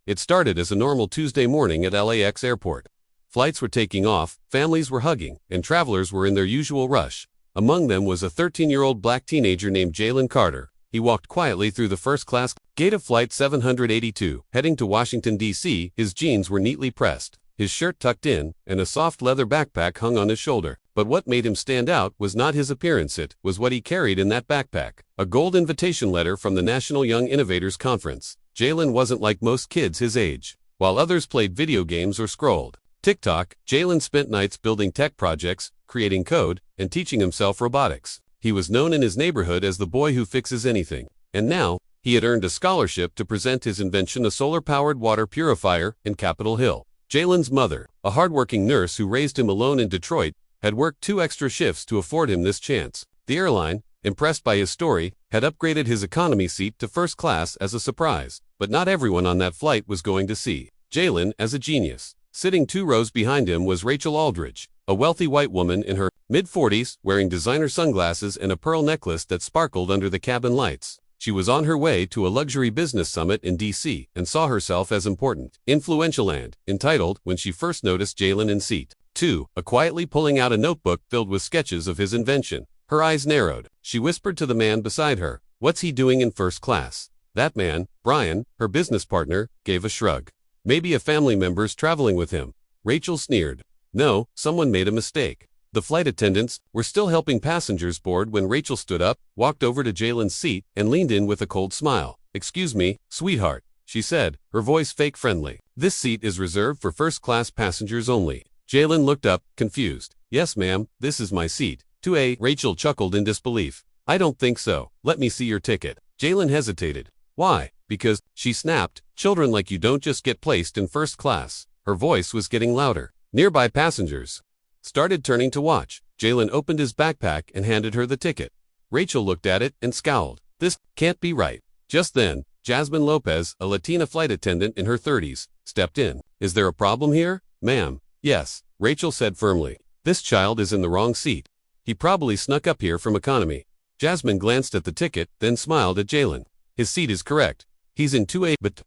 It started as a normal Tuesday morning at LAX airport. Flights were taking off, families were hugging, and travelers were in their usual rush. Among them was a 13-year-old black teenager named Jaylen Carter. He walked quietly through the first-class gate of Flight 782, heading to Washington, D.C. His jeans were neatly pressed, his shirt tucked in, and a soft leather backpack hung on his shoulder. But what made him stand out was not his appearance, it was what he carried in that backpack. A gold invitation letter from the National Young Innovators Conference. Jaylen wasn't like most kids his age. While others played video games or scrolled TikTok, Jaylen spent nights building tech projects, creating code, and teaching himself robotics. He was known in his neighborhood as the boy who fixes anything. And now, he had earned a scholarship to present his invention, a solar-powered water purifier, in Capitol Hill. Jaylen's mother, a hardworking nurse who raised him alone in Detroit, had worked 2 extra shifts to afford him this chance. The airline, impressed by his story, had upgraded his economy seat to first class as a surprise. But not everyone on that flight was going to see Jaylen as a genius. Sitting 2 rows behind him was Rachel Aldridge, a wealthy white woman in her mid-40s, wearing designer sunglasses and a pearl necklace that sparkled under the cabin lights. She was on her way to a luxury business summit in D.C. and saw herself as important, influential and entitled when she first noticed Jaylen in seat 2, quietly pulling out a notebook filled with sketches of his invention. Her eyes narrowed. She whispered to the man beside her, "What's he doing in first class?" That man, Brian, her business partner, gave a shrug. "Maybe a family member's traveling with him." Rachel sneered. "No, someone made a mistake." The flight attendants were still helping passengers board when Rachel stood up, walked over to Jaylen's seat, and leaned in with a cold smile. "Excuse me, sweetheart," she said, her voice fake friendly. "This seat is reserved for first-class passengers only." Jaylen looked up, confused. "Yes, ma'am, this is my seat. 2A. Rachel chuckled in disbelief. "I don't think so. Let me see your ticket." Jaylen hesitated. "Why?" "Because," she snapped, "children like you don't just get placed in first class." Her voice was getting louder. Nearby passengers started turning to watch. Jaylen opened his backpack and handed her the ticket. Rachel looked at it and scowled. "This can't be right." Just then, Jasmine Lopez, a Latina flight attendant in her 30s, stepped in. "Is there a problem here?" "Ma'am." "Yes," Rachel said firmly. "This child is in the wrong seat. He probably snuck up here from economy." Jasmine glanced at the ticket, then smiled at Jaylen. "His seat is correct. He's in 2A, but..."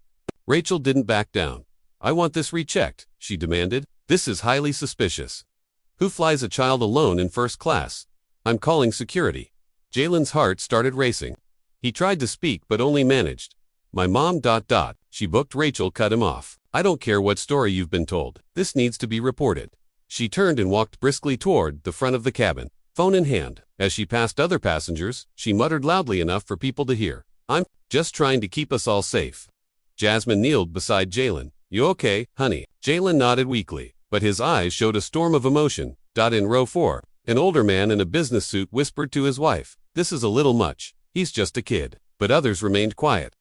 Rachel didn't back down. "I want this rechecked," she demanded. "This is highly suspicious. Who flies a child alone in first class? I'm calling security." Jaylen's heart started racing. He tried to speak but only managed. "My mom... She booked." Rachel cut him off. "I don't care what story you've been told. This needs to be reported." She turned and walked briskly toward the front of the cabin, phone in hand. As she passed other passengers, she muttered loudly enough for people to hear, "I'm just trying to keep us all safe." Jasmine kneeled beside Jaylen. "You okay, honey?" Jaylen nodded weakly, but his eyes showed a storm of emotion. In row 4, an older man in a business suit whispered to his wife, "This is a little much. He's just a kid." But others remained quiet.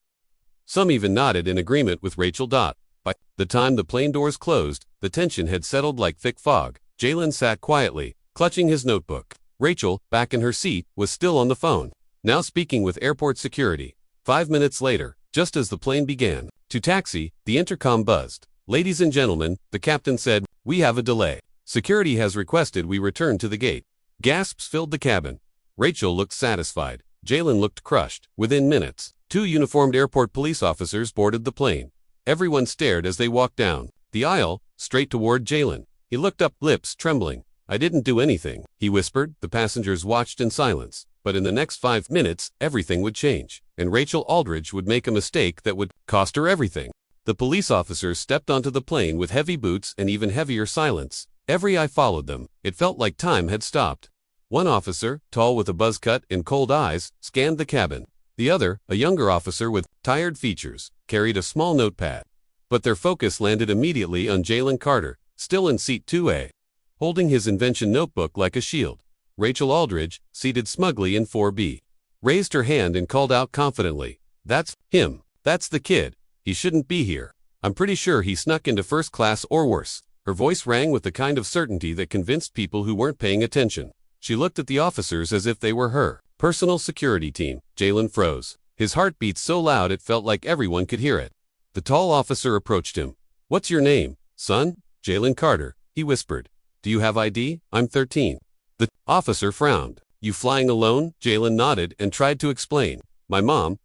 Some even nodded in agreement with Rachel. By the time the plane doors closed, the tension had settled like thick fog. Jaylen sat quietly, clutching his notebook. Rachel, back in her seat, was still on the phone, now speaking with airport security. 5 minutes later, just as the plane began to taxi, the intercom buzzed. "Ladies and gentlemen," the captain said, "we have a delay. Security has requested we return to the gate." Gasps filled the cabin. Rachel looked satisfied. Jaylen looked crushed. Within minutes, 2 uniformed airport police officers boarded the plane. Everyone stared as they walked down the aisle, straight toward Jaylen. He looked up, lips trembling. "I didn't do anything," he whispered. The passengers watched in silence. But in the next 5 minutes, everything would change, and Rachel Aldridge would make a mistake that would cost her everything. The police officers stepped onto the plane with heavy boots and even heavier silence. Every eye followed them. It felt like time had stopped. One officer, tall with a buzz cut and cold eyes, scanned the cabin. The other, a younger officer with tired features, carried a small notepad. But their focus landed immediately on Jaylen Carter, still in seat 2A, holding his invention notebook like a shield. Rachel Aldridge, seated smugly in 4B, raised her hand and called out confidently, "That's him. That's the kid. He shouldn't be here. I'm pretty sure he snuck into first class or worse." Her voice rang with the kind of certainty that convinced people who weren't paying attention. She looked at the officers as if they were her personal security team. Jaylen froze. His heart beat so loud it felt like everyone could hear it. The tall officer approached him. "What's your name, son?" "Jaylen Carter," he whispered. "Do you have ID?" "I'm 13. The officer frowned. "You flying alone?" Jaylen nodded and tried to explain. My mom,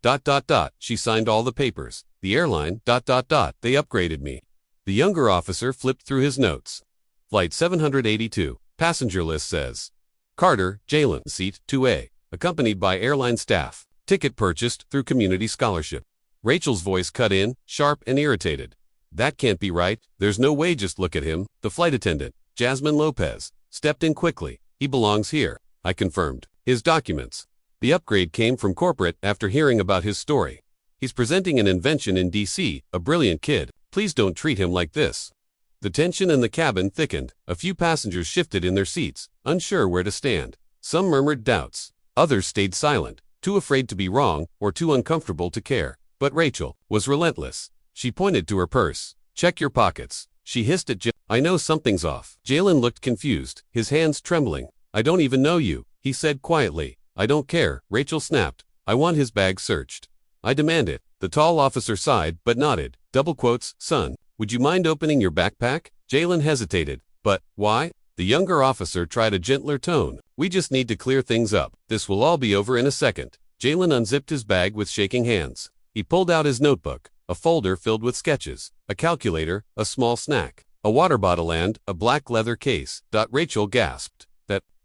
she signed all the papers. The airline, they upgraded me. The younger officer flipped through his notes. Flight 782, passenger list says. Carter, Jaylen, seat 2A, accompanied by airline staff. Ticket purchased through community scholarship. Rachel's voice cut in, sharp and irritated. That can't be right, there's no way, just look at him. The flight attendant, Jasmine Lopez, stepped in quickly. He belongs here, I confirmed. His documents. The upgrade came from corporate after hearing about his story. He's presenting an invention in DC, a brilliant kid. Please don't treat him like this. The tension in the cabin thickened. A few passengers shifted in their seats, unsure where to stand. Some murmured doubts. Others stayed silent, too afraid to be wrong or too uncomfortable to care. But Rachel was relentless. She pointed to her purse. Check your pockets. She hissed at Jaylen. I know something's off. Jaylen looked confused, his hands trembling. I don't even know you, he said quietly. I don't care, Rachel snapped. I want his bag searched. I demand it. The tall officer sighed but nodded. Double quotes, son, would you mind opening your backpack? Jaylen hesitated. But, why? The younger officer tried a gentler tone. We just need to clear things up. This will all be over in a second. Jaylen unzipped his bag with shaking hands. He pulled out his notebook, a folder filled with sketches, a calculator, a small snack, a water bottle and a black leather case. Rachel gasped.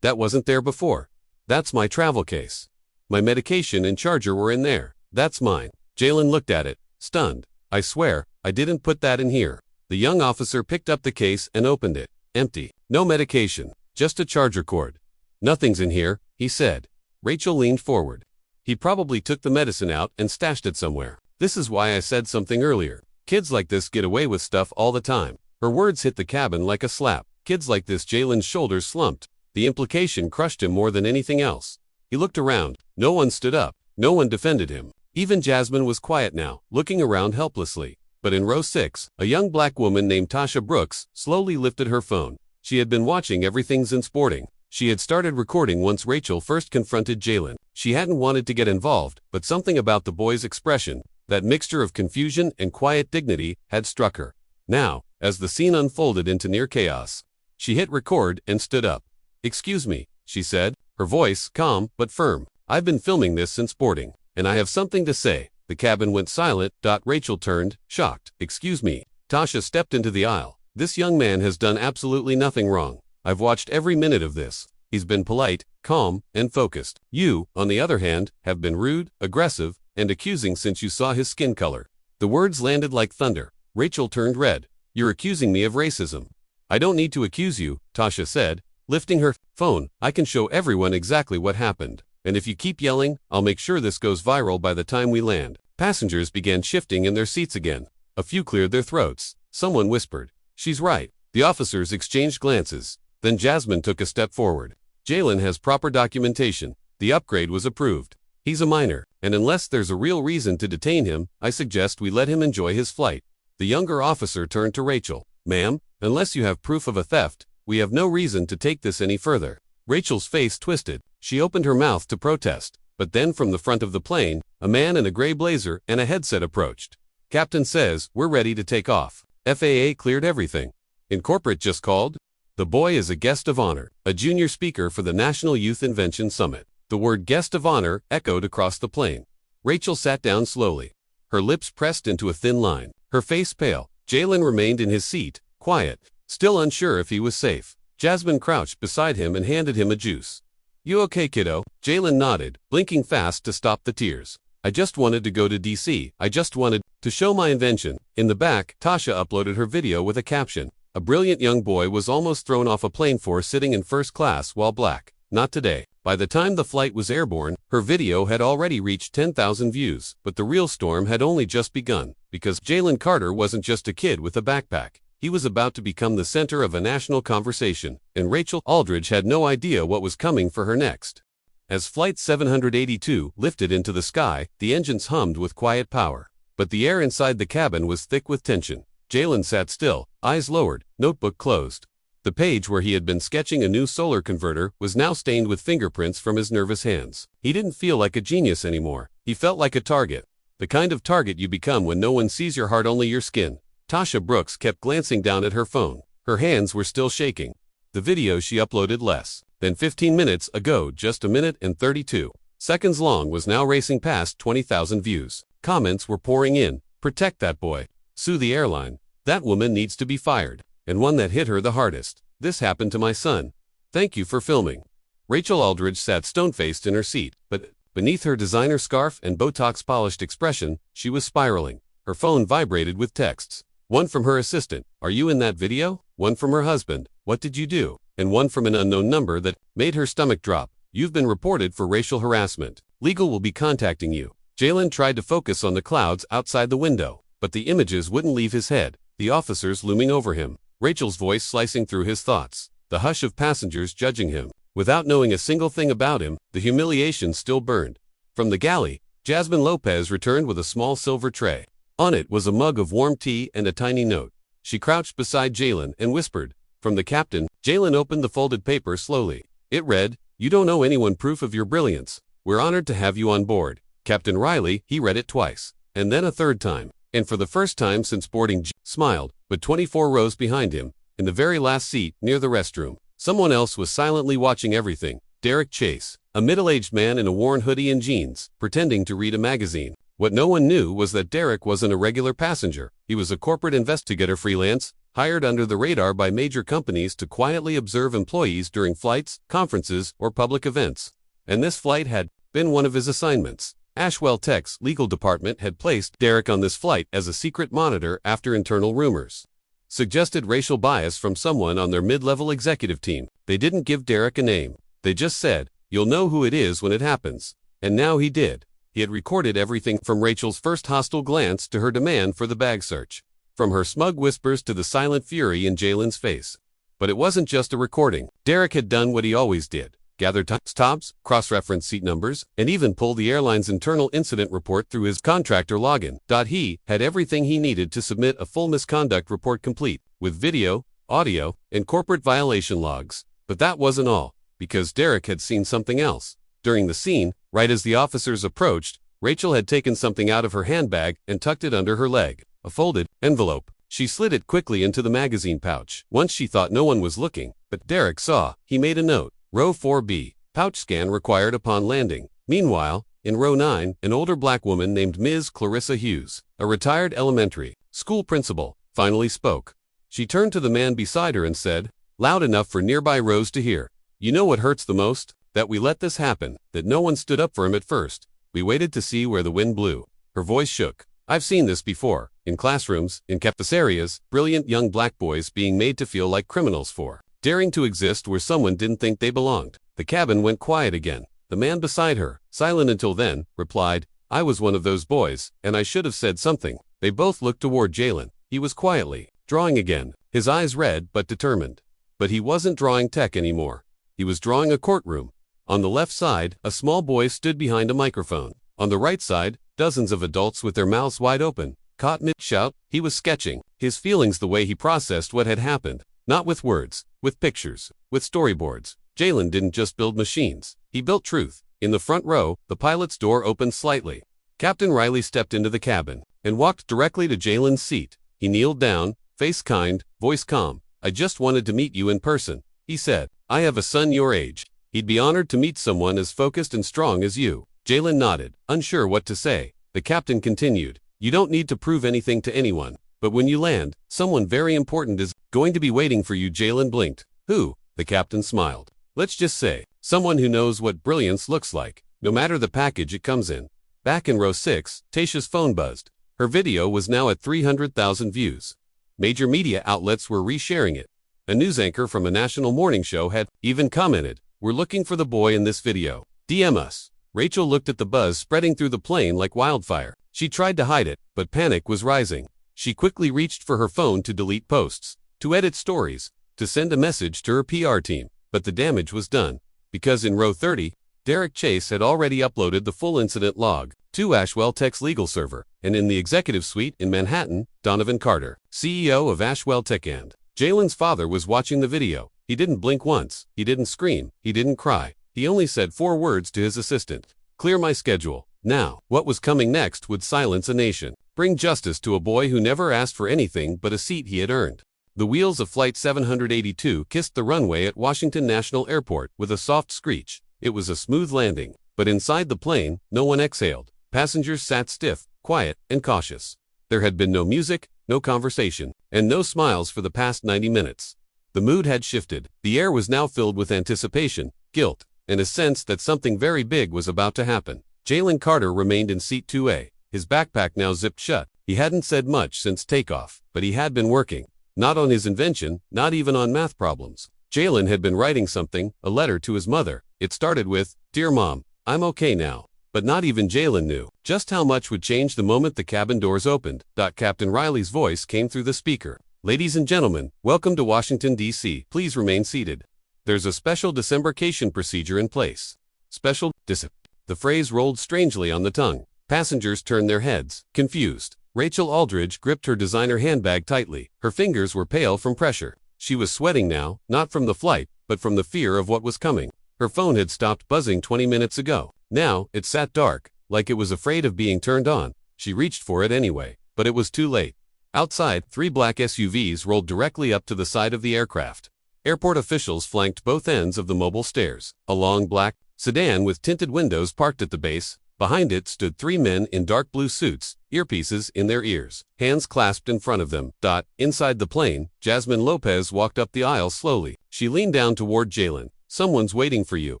That wasn't there before. That's my travel case. My medication and charger were in there. That's mine. Jaylen looked at it, stunned. I swear, I didn't put that in here. The young officer picked up the case and opened it. Empty. No medication. Just a charger cord. Nothing's in here, he said. Rachel leaned forward. He probably took the medicine out and stashed it somewhere. This is why I said something earlier. Kids like this get away with stuff all the time. Her words hit the cabin like a slap. Kids like this. Jaylen's shoulders slumped. The implication crushed him more than anything else. He looked around. No one stood up. No one defended him. Even Jasmine was quiet now, looking around helplessly. But in row 6, a young black woman named Tasha Brooks slowly lifted her phone. She had been watching everything in sporting. She had started recording once Rachel first confronted Jaylen. She hadn't wanted to get involved, but something about the boy's expression, that mixture of confusion and quiet dignity, had struck her. Now, as the scene unfolded into near chaos, she hit record and stood up. Excuse me, she said, her voice calm but firm. I've been filming this since boarding, and I have something to say. The cabin went silent. Rachel turned, shocked. Excuse me. Tasha stepped into the aisle. This young man has done absolutely nothing wrong. I've watched every minute of this. He's been polite, calm, and focused. You, on the other hand, have been rude, aggressive, and accusing since you saw his skin color. The words landed like thunder. Rachel turned red. You're accusing me of racism. I don't need to accuse you, Tasha said, lifting her phone. I can show everyone exactly what happened. And if you keep yelling, I'll make sure this goes viral by the time we land. Passengers began shifting in their seats again. A few cleared their throats. Someone whispered, she's right. The officers exchanged glances. Then Jasmine took a step forward. Jaylen has proper documentation. The upgrade was approved. He's a minor, and unless there's a real reason to detain him, I suggest we let him enjoy his flight. The younger officer turned to Rachel. Ma'am, unless you have proof of a theft, we have no reason to take this any further. Rachel's face twisted. She opened her mouth to protest, but then from the front of the plane, a man in a gray blazer and a headset approached. Captain says, we're ready to take off. FAA cleared everything. In corporate just called. The boy is a guest of honor, a junior speaker for the National Youth Invention Summit. The word guest of honor echoed across the plane. Rachel sat down slowly. Her lips pressed into a thin line. Her face pale. Jaylen remained in his seat, quiet, still unsure if he was safe. Jasmine crouched beside him and handed him a juice. You okay, kiddo? Jaylen nodded, blinking fast to stop the tears. I just wanted to go to DC. I just wanted to show my invention. In the back, Tasha uploaded her video with a caption. A brilliant young boy was almost thrown off a plane for sitting in first class while black. Not today. By the time the flight was airborne, her video had already reached 10,000 views, but the real storm had only just begun, because Jaylen Carter wasn't just a kid with a backpack. He was about to become the center of a national conversation, and Rachel Aldridge had no idea what was coming for her next. As Flight 782 lifted into the sky, the engines hummed with quiet power, but the air inside the cabin was thick with tension. Jaylen sat still, eyes lowered, notebook closed. The page where he had been sketching a new solar converter was now stained with fingerprints from his nervous hands. He didn't feel like a genius anymore. He felt like a target. The kind of target you become when no one sees your heart, only your skin. Tasha Brooks kept glancing down at her phone. Her hands were still shaking. The video she uploaded less than 15 minutes ago, just a minute and 32 seconds long, was now racing past 20,000 views. Comments were pouring in. Protect that boy. Sue the airline. That woman needs to be fired. And one that hit her the hardest. This happened to my son. Thank you for filming. Rachel Aldridge sat stone-faced in her seat, but beneath her designer scarf and Botox-polished expression, she was spiraling. Her phone vibrated with texts. One from her assistant, "Are you in that video?" One from her husband, "What did you do?" And one from an unknown number that made her stomach drop. "You've been reported for racial harassment. Legal will be contacting you." Jaylen tried to focus on the clouds outside the window, but the images wouldn't leave his head, the officers looming over him, Rachel's voice slicing through his thoughts, the hush of passengers judging him. Without knowing a single thing about him, the humiliation still burned. From the galley, Jasmine Lopez returned with a small silver tray. On it was a mug of warm tea and a tiny note. She crouched beside Jaylen and whispered. From the captain, Jaylen opened the folded paper slowly. It read, "You don't owe anyone proof of your brilliance. We're honored to have you on board." Captain Riley, he read it twice, and then a third time. And for the first time since boarding, smiled, but 24 rows behind him, in the very last seat, near the restroom, someone else was silently watching everything. Derek Chase, a middle-aged man in a worn hoodie and jeans, pretending to read a magazine. What no one knew was that Derek wasn't a regular passenger. He was a corporate investigator freelance, hired under the radar by major companies to quietly observe employees during flights, conferences, or public events. And this flight had been one of his assignments. Ashwell Tech's legal department had placed Derek on this flight as a secret monitor after internal rumors suggested racial bias from someone on their mid-level executive team. They didn't give Derek a name. They just said, "You'll know who it is when it happens." And now he did. He had recorded everything from Rachel's first hostile glance to her demand for the bag search, from her smug whispers to the silent fury in Jaylen's face. But it wasn't just a recording. Derek had done what he always did. Gather tops, cross-reference seat numbers, and even pull the airline's internal incident report through his contractor login. He had everything he needed to submit a full misconduct report complete, with video, audio, and corporate violation logs. But that wasn't all, because Derek had seen something else. During the scene, right as the officers approached, Rachel had taken something out of her handbag and tucked it under her leg, a folded envelope. She slid it quickly into the magazine pouch. Once she thought no one was looking, but Derek saw. He made a note. Row 4B, pouch scan required upon landing. Meanwhile, in row 9, an older black woman named Ms. Clarissa Hughes, a retired elementary school principal, finally spoke. She turned to the man beside her and said, loud enough for nearby rows to hear, "You know what hurts the most? That we let this happen, that no one stood up for him at first. We waited to see where the wind blew." Her voice shook. "I've seen this before, in classrooms, in cafeterias, brilliant young black boys being made to feel like criminals for daring to exist where someone didn't think they belonged." The cabin went quiet again. The man beside her, silent until then, replied, "I was one of those boys, and I should have said something." They both looked toward Jaylen. He was quietly drawing again, his eyes red but determined. But he wasn't drawing tech anymore. He was drawing a courtroom. On the left side, a small boy stood behind a microphone. On the right side, dozens of adults with their mouths wide open. Caught mid-shout, he was sketching his feelings the way he processed what had happened. Not with words, with pictures, with storyboards. Jaylen didn't just build machines. He built truth. In the front row, the pilot's door opened slightly. Captain Riley stepped into the cabin and walked directly to Jaylen's seat. He kneeled down, face kind, voice calm. "I just wanted to meet you in person," he said. "I have a son your age. He'd be honored to meet someone as focused and strong as you." Jaylen nodded, unsure what to say. The captain continued, "You don't need to prove anything to anyone. But when you land, someone very important is going to be waiting for you." Jaylen blinked. "Who?" The captain smiled. "Let's just say, someone who knows what brilliance looks like, no matter the package it comes in." Back in row 6, Tasha's phone buzzed. Her video was now at 300,000 views. Major media outlets were resharing it. A news anchor from a national morning show had even commented, "We're looking for the boy in this video. DM us." Rachel looked at the buzz spreading through the plane like wildfire. She tried to hide it, but panic was rising. She quickly reached for her phone to delete posts, to edit stories, to send a message to her PR team. But the damage was done, because in row 30, Derek Chase had already uploaded the full incident log to Ashwell Tech's legal server, and in the executive suite in Manhattan, Donovan Carter, CEO of Ashwell Tech and Jaylen's father, was watching the video. He didn't blink once, he didn't scream, he didn't cry. He only said 4 words to his assistant. "Clear my schedule, now." What was coming next would silence a nation. Bring justice to a boy who never asked for anything but a seat he had earned. The wheels of Flight 782 kissed the runway at Washington National Airport with a soft screech. It was a smooth landing. But inside the plane, no one exhaled. Passengers sat stiff, quiet, and cautious. There had been no music, no conversation, and no smiles for the past 90 minutes. The mood had shifted. The air was now filled with anticipation, guilt, and a sense that something very big was about to happen. Jaylen Carter remained in seat 2A, his backpack now zipped shut. He hadn't said much since takeoff, but he had been working. Not on his invention, not even on math problems. Jaylen had been writing something, a letter to his mother. It started with, "Dear Mom, I'm okay now." But not even Jaylen knew just how much would change the moment the cabin doors opened. Captain Riley's voice came through the speaker. "Ladies and gentlemen, welcome to Washington, D.C. Please remain seated. There's a special disembarkation procedure in place." Special The phrase rolled strangely on the tongue. Passengers turned their heads, confused. Rachel Aldridge gripped her designer handbag tightly. Her fingers were pale from pressure. She was sweating now, not from the flight, but from the fear of what was coming. Her phone had stopped buzzing 20 minutes ago. Now, it sat dark, like it was afraid of being turned on. She reached for it anyway, but it was too late. Outside, 3 black SUVs rolled directly up to the side of the aircraft. Airport officials flanked both ends of the mobile stairs. A long black sedan with tinted windows parked at the base. Behind it stood 3 men in dark blue suits, earpieces in their ears, hands clasped in front of them. Inside the plane, Jasmine Lopez walked up the aisle slowly. She leaned down toward Jaylen. "Someone's waiting for you."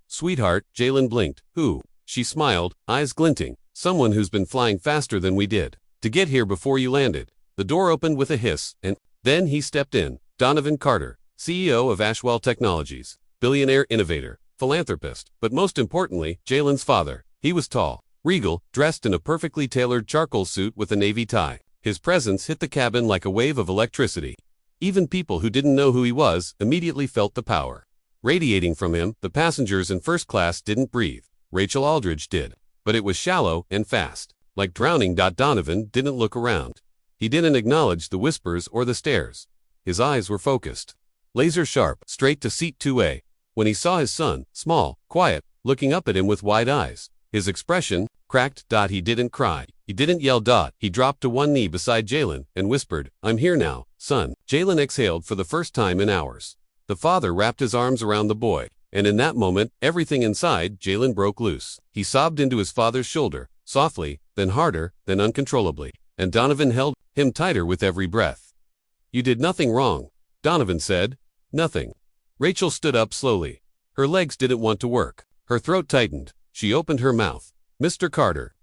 "Sweetheart," Jaylen blinked. "Who?" She smiled, eyes glinting. "Someone who's been flying faster than we did. To get here before you landed." The door opened with a hiss, and then he stepped in. Donovan Carter, CEO of Ashwell Technologies, billionaire innovator, philanthropist, but most importantly, Jaylen's father. He was tall, regal, dressed in a perfectly tailored charcoal suit with a navy tie. His presence hit the cabin like a wave of electricity. Even people who didn't know who he was immediately felt the power radiating from him. The passengers in first class didn't breathe. Rachel Aldridge did, but it was shallow and fast. Like drowning. Donovan didn't look around. He didn't acknowledge the whispers or the stares. His eyes were focused, laser sharp, straight to seat 2A. When he saw his son, small, quiet, looking up at him with wide eyes, his expression cracked. He didn't cry. He didn't yell. He dropped to one knee beside Jaylen and whispered, "I'm here now, son." Jaylen exhaled for the first time in hours. The father wrapped his arms around the boy, and in that moment, everything inside Jaylen broke loose. He sobbed into his father's shoulder, softly, then harder, then uncontrollably, and Donovan held him tighter with every breath. "You did nothing wrong," Donovan said. "Nothing." Rachel stood up slowly. Her legs didn't want to work. Her throat tightened. She opened her mouth. "Mr. Carter."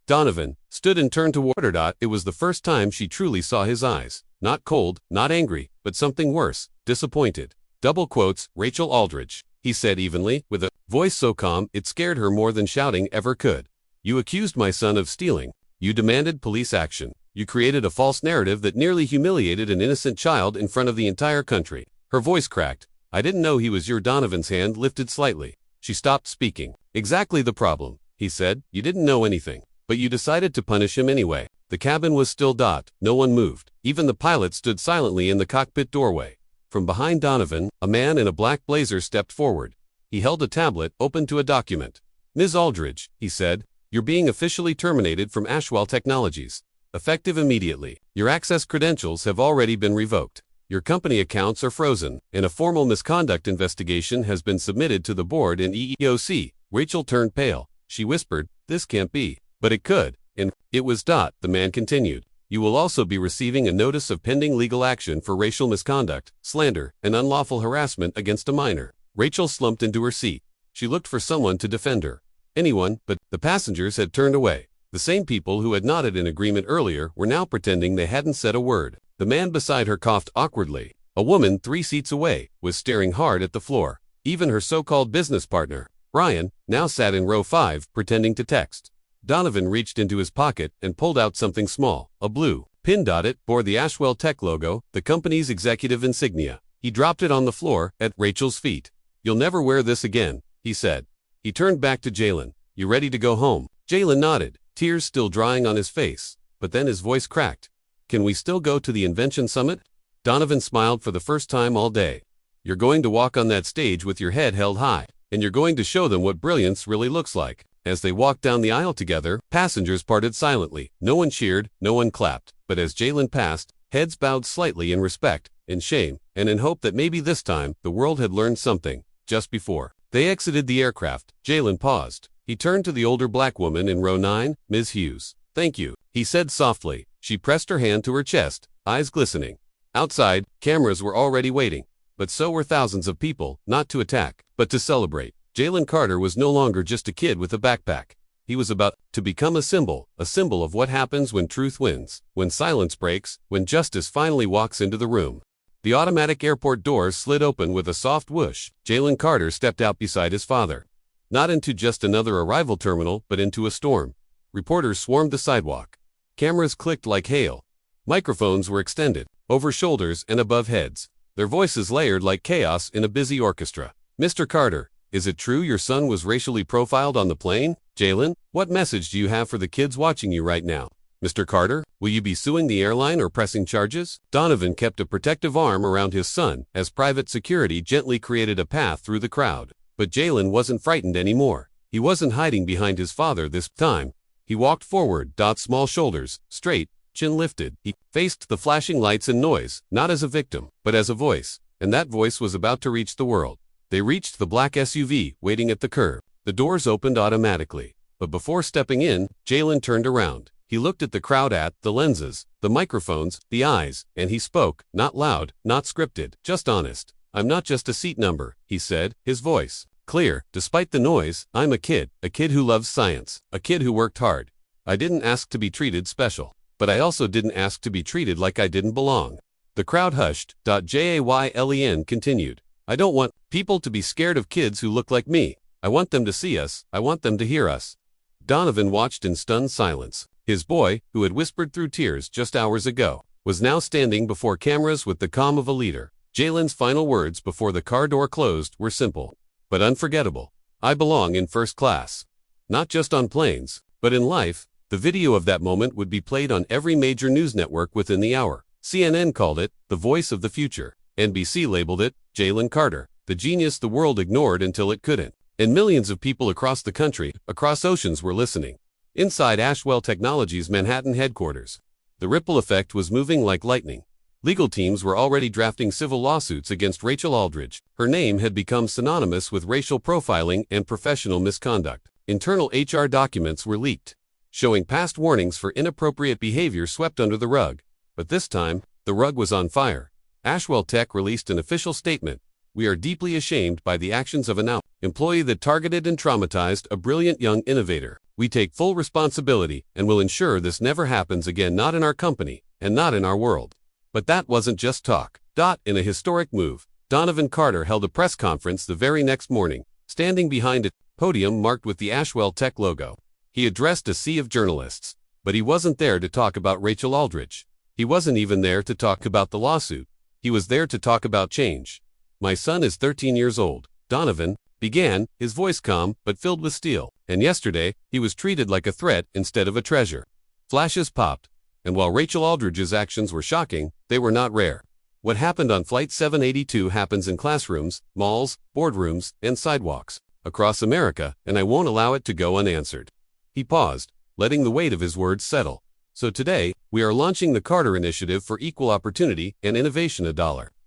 Donovan, stood and turned toward her. It was the first time she truly saw his eyes. Not cold, not angry, but something worse, disappointed. Double quotes, "Rachel Aldridge," he said evenly, with a voice so calm it scared her more than shouting ever could. "You accused my son of stealing. You demanded police action. You created a false narrative that nearly humiliated an innocent child in front of the entire country." Her voice cracked. "I didn't know he was your." Donovan's hand lifted slightly. She stopped speaking. "Exactly the problem," he said. "You didn't know anything, but you decided to punish him anyway." The cabin was still. No one moved. Even the pilot stood silently in the cockpit doorway. From behind Donovan, a man in a black blazer stepped forward. He held a tablet open to a document. "Ms. Aldridge," he said, "you're being officially terminated from Ashwell Technologies. Effective immediately. Your access credentials have already been revoked. Your company accounts are frozen, and a formal misconduct investigation has been submitted to the board and EEOC." Rachel turned pale. She whispered, "This can't be." "But it could. And it was. The man continued. "You will also be receiving a notice of pending legal action for racial misconduct, slander, and unlawful harassment against a minor." Rachel slumped into her seat. She looked for someone to defend her. Anyone, but the passengers had turned away. The same people who had nodded in agreement earlier were now pretending they hadn't said a word. The man beside her coughed awkwardly. A woman 3 seats away was staring hard at the floor. Even her so-called business partner, Ryan, now sat in row 5 pretending to text. Donovan reached into his pocket and pulled out something small, a blue pin. It bore the Ashwell Tech logo, the company's executive insignia. He dropped it on the floor at Rachel's feet. "You'll never wear this again," he said. He turned back to Jaylen. "You ready to go home?" Jaylen nodded, tears still drying on his face, but then his voice cracked. "Can we still go to the Invention Summit?" Donovan smiled for the first time all day. "You're going to walk on that stage with your head held high, and you're going to show them what brilliance really looks like." As they walked down the aisle together, passengers parted silently. No one cheered, no one clapped, but as Jaylen passed, heads bowed slightly in respect, in shame, and in hope that maybe this time the world had learned something. Just before they exited the aircraft, Jaylen paused. He turned to the older black woman in row 9, Ms. Hughes. "Thank you," he said softly. She pressed her hand to her chest, eyes glistening. Outside, cameras were already waiting. But so were thousands of people, not to attack, but to celebrate. Jaylen Carter was no longer just a kid with a backpack. He was about to become a symbol of what happens when truth wins, when silence breaks, when justice finally walks into the room. The automatic airport doors slid open with a soft whoosh. Jaylen Carter stepped out beside his father. Not into just another arrival terminal, but into a storm. Reporters swarmed the sidewalk. Cameras clicked like hail. Microphones were extended, over shoulders and above heads. Their voices layered like chaos in a busy orchestra. "Mr. Carter, is it true your son was racially profiled on the plane? Jaylen, what message do you have for the kids watching you right now? Mr. Carter, will you be suing the airline or pressing charges?" Donovan kept a protective arm around his son as private security gently created a path through the crowd. But Jaylen wasn't frightened anymore. He wasn't hiding behind his father this time. He walked forward, small shoulders, straight, chin lifted. He faced the flashing lights and noise, not as a victim, but as a voice. And that voice was about to reach the world. They reached the black SUV, waiting at the curb. The doors opened automatically. But before stepping in, Jaylen turned around. He looked at the crowd, at the lenses, the microphones, the eyes, and he spoke, not loud, not scripted, just honest. "I'm not just a seat number," he said, his voice clear, despite the noise. "I'm a kid who loves science, a kid who worked hard. I didn't ask to be treated special, but I also didn't ask to be treated like I didn't belong." The crowd hushed. Jaylen continued. "I don't want people to be scared of kids who look like me. I want them to see us. I want them to hear us." Donovan watched in stunned silence. His boy, who had whispered through tears just hours ago, was now standing before cameras with the calm of a leader. Jaylen's final words before the car door closed were simple, but unforgettable. "I belong in first class. Not just on planes, but in life." The video of that moment would be played on every major news network within the hour. CNN called it the voice of the future. NBC labeled it Jaylen Carter, the genius the world ignored until it couldn't. And millions of people across the country, across oceans, were listening. Inside Ashwell Technologies' Manhattan headquarters, the ripple effect was moving like lightning. Legal teams were already drafting civil lawsuits against Rachel Aldridge. Her name had become synonymous with racial profiling and professional misconduct. Internal HR documents were leaked, showing past warnings for inappropriate behavior swept under the rug. But this time, the rug was on fire. Ashwell Tech released an official statement. "We are deeply ashamed by the actions of an employee that targeted and traumatized a brilliant young innovator. We take full responsibility and will ensure this never happens again, not in our company and not in our world." But that wasn't just talk. In a historic move, Donovan Carter held a press conference the very next morning, standing behind a podium marked with the Ashwell Tech logo. He addressed a sea of journalists. But he wasn't there to talk about Rachel Aldridge. He wasn't even there to talk about the lawsuit. He was there to talk about change. "My son is 13 years old," Donovan began, his voice calm but filled with steel. "And yesterday, he was treated like a threat instead of a treasure." Flashes popped. And while Rachel Aldridge's actions were shocking, they were not rare. What happened on Flight 782 happens in classrooms, malls, boardrooms, and sidewalks across America, and I won't allow it to go unanswered. He paused, letting the weight of his words settle. "So today, we are launching the Carter Initiative for Equal Opportunity and Innovation, a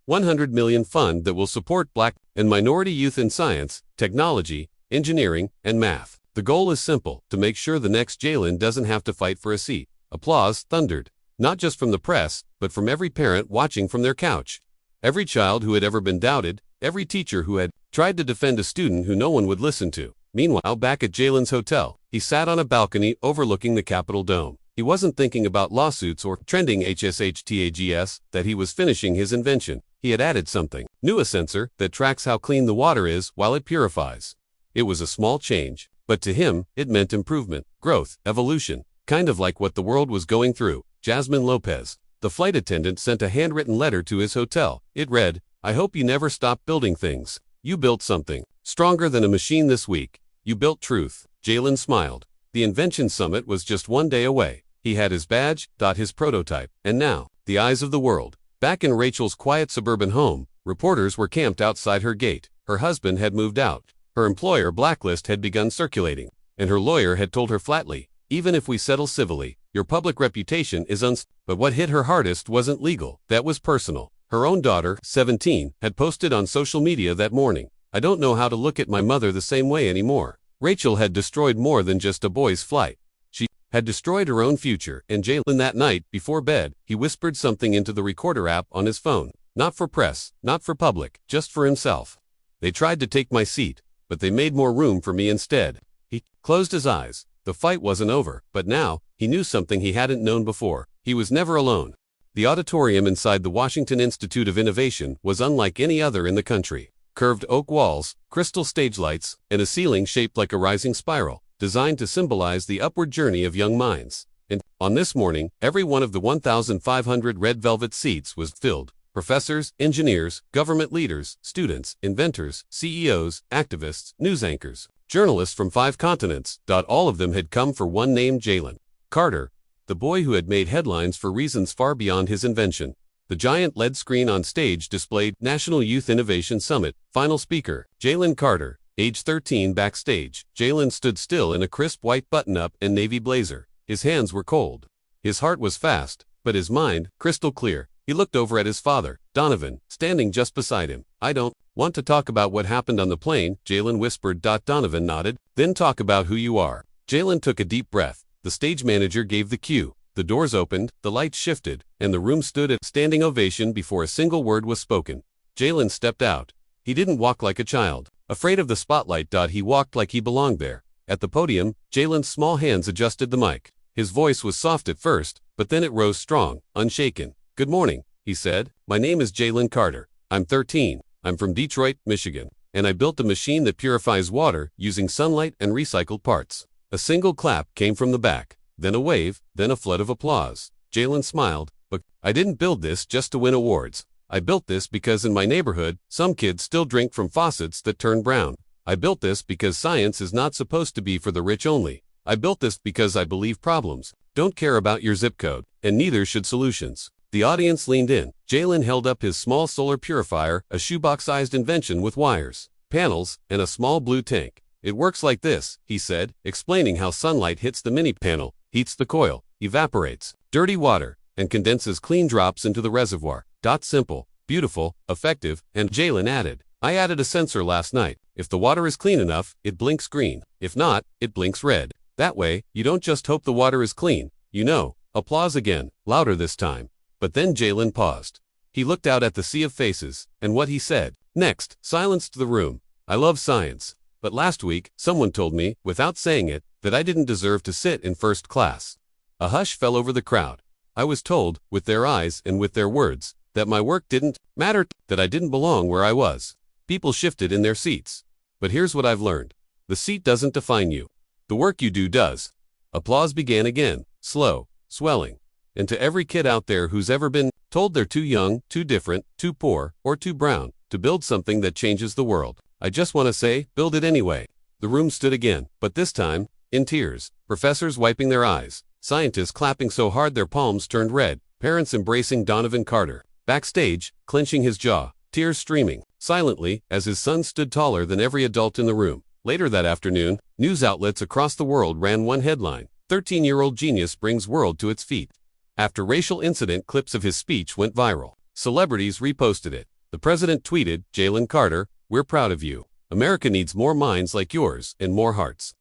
$100 million fund that will support Black and minority youth in science, technology, engineering, and math. The goal is simple: to make sure the next Jaylen doesn't have to fight for a seat." Applause thundered, not just from the press, but from every parent watching from their couch. Every child who had ever been doubted, every teacher who had tried to defend a student who no one would listen to. Meanwhile, back at Jaylen's hotel, he sat on a balcony overlooking the Capitol dome. He wasn't thinking about lawsuits or trending hashtags that he was finishing his invention. He had added something new, a sensor that tracks how clean the water is while it purifies. It was a small change, but to him, it meant improvement, growth, evolution. Kind of like what the world was going through. Jasmine Lopez, the flight attendant, sent a handwritten letter to his hotel. It read, "I hope you never stop building things. You built something stronger than a machine this week. You built truth." Jaylen smiled. The Invention Summit was just one day away. He had his badge, his prototype, and now, the eyes of the world. Back in Rachel's quiet suburban home, reporters were camped outside her gate. Her husband had moved out. Her employer blacklist had begun circulating, and her lawyer had told her flatly, "Even if we settle civilly, your public reputation is But what hit her hardest wasn't legal, that was personal. Her own daughter, 17, had posted on social media that morning, "I don't know how to look at my mother the same way anymore." Rachel had destroyed more than just a boy's flight. She had destroyed her own future, and Jaylen that night, before bed, he whispered something into the recorder app on his phone. Not for press, not for public, just for himself. They tried to take my seat, but they made more room for me instead. He closed his eyes. The fight wasn't over, but now, he knew something he hadn't known before. He was never alone. The auditorium inside the Washington Institute of Innovation was unlike any other in the country. Curved oak walls, crystal stage lights, and a ceiling shaped like a rising spiral, designed to symbolize the upward journey of young minds. And on this morning, every one of the 1,500 red velvet seats was filled. Professors, engineers, government leaders, students, inventors, CEOs, activists, news anchors, journalists from 5 continents. All of them had come for one named Jaylen Carter, the boy who had made headlines for reasons far beyond his invention. The giant LED screen on stage displayed National Youth Innovation Summit. Final speaker, Jaylen Carter, age 13. Backstage, Jaylen stood still in a crisp white button-up and navy blazer. His hands were cold. His heart was fast, but his mind, crystal clear. He looked over at his father, Donovan, standing just beside him. I don't want to talk about what happened on the plane, Jaylen whispered. Donovan nodded. Then talk about who you are. Jaylen took a deep breath. The stage manager gave the cue. The doors opened, the lights shifted, and the room stood at standing ovation before a single word was spoken. Jaylen stepped out. He didn't walk like a child, afraid of the spotlight. He walked like he belonged there. At the podium, Jaylen's small hands adjusted the mic. His voice was soft at first, but then it rose strong, unshaken. Good morning, he said. My name is Jaylen Carter. I'm 13. I'm from Detroit, Michigan, and I built a machine that purifies water using sunlight and recycled parts. A single clap came from the back. Then a wave, then a flood of applause. Jaylen smiled, but I didn't build this just to win awards. I built this because in my neighborhood, some kids still drink from faucets that turn brown. I built this because science is not supposed to be for the rich only. I built this because I believe problems don't care about your zip code, and neither should solutions. The audience leaned in. Jaylen held up his small solar purifier, a shoebox-sized invention with wires, panels, and a small blue tank. It works like this, he said, explaining how sunlight hits the mini panel, heats the coil, evaporates dirty water, and condenses clean drops into the reservoir. Simple, beautiful, effective, and Jaylen added, I added a sensor last night. If the water is clean enough, it blinks green. If not, it blinks red. That way, you don't just hope the water is clean, you know. Applause again, louder this time. But then Jaylen paused. He looked out at the sea of faces, and what he said next silenced the room. I love science. But last week, someone told me, without saying it, that I didn't deserve to sit in first class. A hush fell over the crowd. I was told, with their eyes and with their words, that my work didn't matter, that I didn't belong where I was. People shifted in their seats. But here's what I've learned. The seat doesn't define you. The work you do does. Applause began again, slow, swelling. And to every kid out there who's ever been told they're too young, too different, too poor, or too brown to build something that changes the world, I just want to say, build it anyway. The room stood again, but this time, in tears. Professors wiping their eyes, scientists clapping so hard their palms turned red, parents embracing Donovan Carter. Backstage, clenching his jaw, tears streaming, silently, as his son stood taller than every adult in the room. Later that afternoon, news outlets across the world ran one headline, 13-year-old genius brings world to its feet. After racial incident, clips of his speech went viral. Celebrities reposted it. The president tweeted, Jaylen Carter, we're proud of you. America needs more minds like yours and more hearts.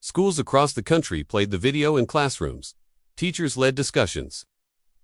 Schools across the country played the video in classrooms. Teachers led discussions.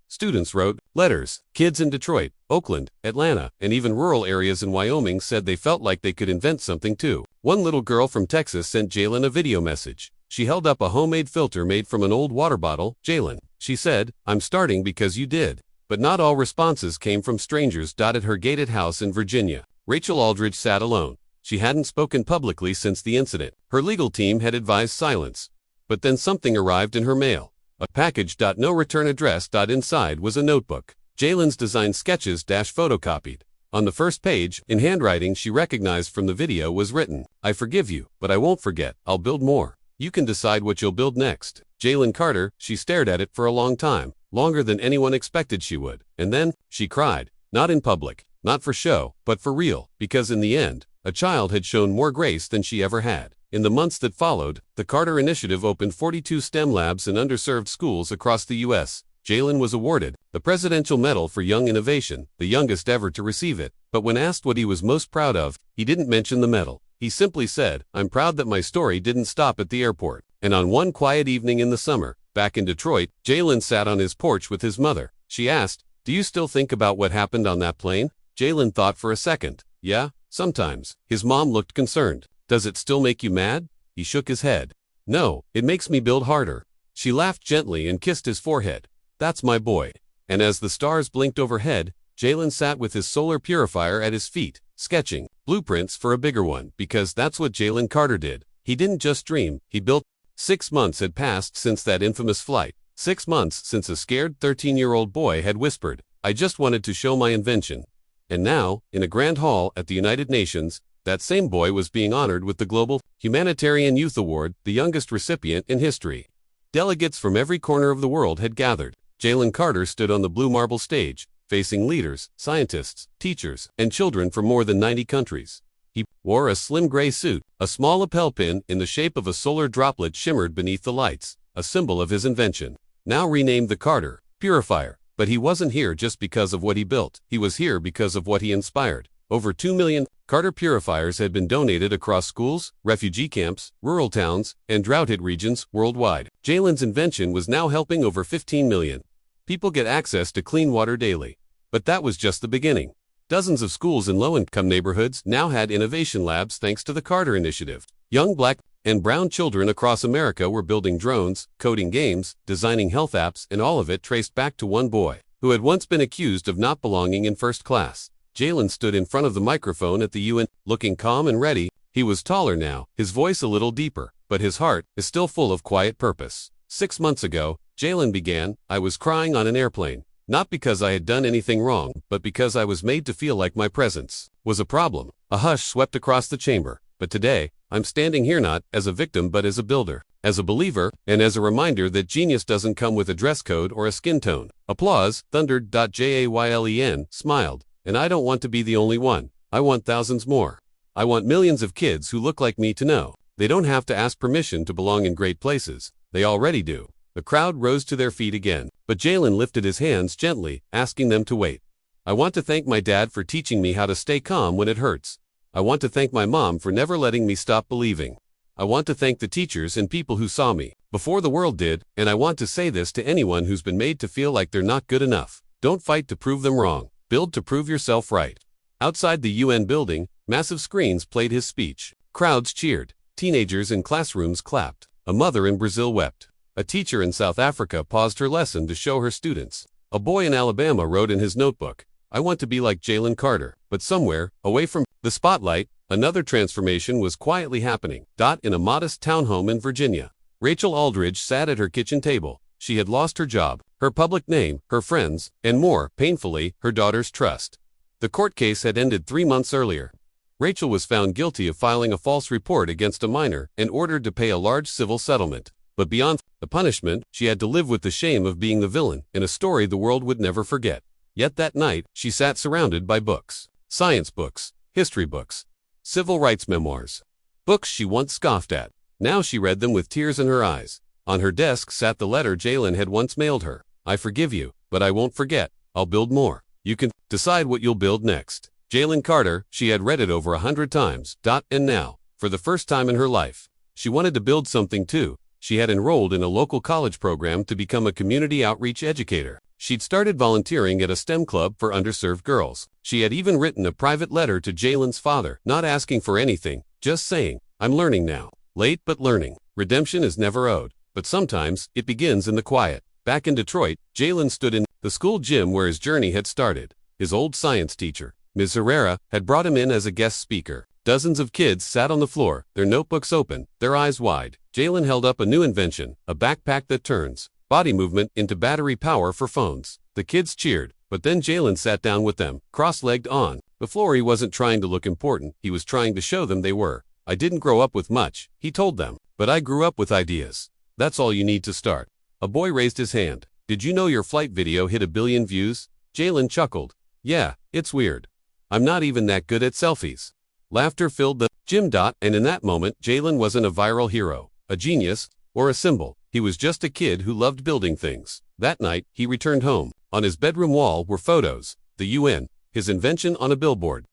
Students wrote letters. Kids in Detroit, Oakland, Atlanta, and even rural areas in Wyoming said they felt like they could invent something too. One little girl from Texas sent Jaylen a video message. She held up a homemade filter made from an old water bottle. Jaylen, she said, I'm starting because you did. But not all responses came from strangers. At her gated house in Virginia, Rachel Aldridge sat alone. She hadn't spoken publicly since the incident. Her legal team had advised silence. But then something arrived in her mail. A package. No return address. Inside was a notebook. Jaylen's designed sketches photocopied. On the first page, in handwriting she recognized from the video, was written, I forgive you, but I won't forget. I'll build more. You can decide what you'll build next. Jaylen Carter. She stared at it for a long time, longer than anyone expected she would. And then, she cried. Not in public, not for show, but for real, because in the end, a child had shown more grace than she ever had. In the months that followed, the Carter Initiative opened 42 STEM labs in underserved schools across the U.S. Jaylen was awarded the Presidential Medal for Young Innovation, the youngest ever to receive it. But when asked what he was most proud of, he didn't mention the medal. He simply said, "I'm proud that my story didn't stop at the airport." And on one quiet evening in the summer, back in Detroit, Jaylen sat on his porch with his mother. She asked, "Do you still think about what happened on that plane?" Jaylen thought for a second. "Yeah, sometimes." His mom looked concerned. "Does it still make you mad?" He shook his head. "No, it makes me build harder." She laughed gently and kissed his forehead. "That's my boy." And as the stars blinked overhead, Jaylen sat with his solar purifier at his feet, sketching blueprints for a bigger one, because that's what Jaylen Carter did. He didn't just dream, he built. 6 months had passed since that infamous flight. 6 months since a scared 13-year-old boy had whispered, "I just wanted to show my invention." And now, in a grand hall at the United Nations, that same boy was being honored with the Global Humanitarian Youth Award, the youngest recipient in history. Delegates from every corner of the world had gathered. Jaylen Carter stood on the blue marble stage, facing leaders, scientists, teachers, and children from more than 90 countries. He wore a slim gray suit. A small lapel pin in the shape of a solar droplet shimmered beneath the lights, a symbol of his invention, now renamed the Carter Purifier. But he wasn't here just because of what he built. He was here because of what he inspired. Over 2 million Carter purifiers had been donated across schools, refugee camps, rural towns, and drought-hit regions worldwide. Jaylen's invention was now helping over 15 million people get access to clean water daily. But that was just the beginning. Dozens of schools in low-income neighborhoods now had innovation labs thanks to the Carter Initiative. Young black and brown children across America were building drones, coding games, designing health apps, and all of it traced back to one boy, who had once been accused of not belonging in first class. Jaylen stood in front of the microphone at the UN, looking calm and ready. He was taller now, his voice a little deeper, but his heart is still full of quiet purpose. 6 months ago, Jaylen began, I was crying on an airplane. Not because I had done anything wrong, but because I was made to feel like my presence was a problem. A hush swept across the chamber. But today, I'm standing here not as a victim but as a builder, as a believer, and as a reminder that genius doesn't come with a dress code or a skin tone. Applause, thundered. Jaylen smiled. And I don't want to be the only one. I want thousands more. I want millions of kids who look like me to know they don't have to ask permission to belong in great places. They already do. The crowd rose to their feet again, but Jaylen lifted his hands gently, asking them to wait. I want to thank my dad for teaching me how to stay calm when it hurts. I want to thank my mom for never letting me stop believing. I want to thank the teachers and people who saw me before the world did, and I want to say this to anyone who's been made to feel like they're not good enough. Don't fight to prove them wrong. Build to prove yourself right. Outside the UN building, massive screens played his speech. Crowds cheered. Teenagers in classrooms clapped. A mother in Brazil wept. A teacher in South Africa paused her lesson to show her students. A boy in Alabama wrote in his notebook, I want to be like Jaylen Carter. But somewhere, away from the spotlight, another transformation was quietly happening. In a modest townhome in Virginia, Rachel Aldridge sat at her kitchen table. She had lost her job, her public name, her friends, and more painfully, her daughter's trust. The court case had ended 3 months earlier. Rachel was found guilty of filing a false report against a minor and ordered to pay a large civil settlement. But beyond the punishment, she had to live with the shame of being the villain in a story the world would never forget. Yet that night, she sat surrounded by books. Science books, history books, civil rights memoirs. Books she once scoffed at. Now she read them with tears in her eyes. On her desk sat the letter Jaylen had once mailed her. I forgive you, but I won't forget. I'll build more. You can decide what you'll build next. Jaylen Carter, she had read it over 100 times. And now, for the first time in her life, she wanted to build something too. She had enrolled in a local college program to become a community outreach educator. She'd started volunteering at a STEM club for underserved girls. She had even written a private letter to Jaylen's father, not asking for anything, just saying, I'm learning now. Late but learning. Redemption is never owed, but sometimes it begins in the quiet. Back in Detroit, Jaylen stood in the school gym where his journey had started. His old science teacher, Ms. Herrera, had brought him in as a guest speaker. Dozens of kids sat on the floor, their notebooks open, their eyes wide. Jaylen held up a new invention, a backpack that turns body movement into battery power for phones. The kids cheered, but then Jaylen sat down with them, cross-legged on the floor. He wasn't trying to look important, he was trying to show them they were. I didn't grow up with much, he told them, but I grew up with ideas. That's all you need to start. A boy raised his hand. Did you know your flight video hit 1 billion views? Jaylen chuckled. Yeah, it's weird. I'm not even that good at selfies. Laughter filled the gym. And in that moment, Jaylen wasn't a viral hero, a genius, or a symbol. He was just a kid who loved building things. That night, he returned home. On his bedroom wall were photos, the UN, his invention on a billboard,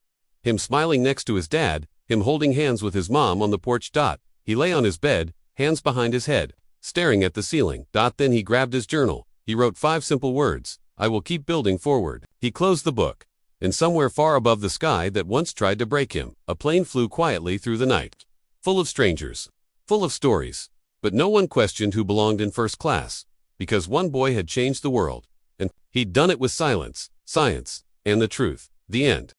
him smiling next to his dad, him holding hands with his mom on the porch. He lay on his bed, hands behind his head, staring at the ceiling. Then he grabbed his journal. He wrote 5 simple words: I will keep building forward. He closed the book. And somewhere far above the sky that once tried to break him, a plane flew quietly through the night. Full of strangers. Full of stories. But no one questioned who belonged in first class. Because one boy had changed the world. And he'd done it with silence, science, and the truth. The end.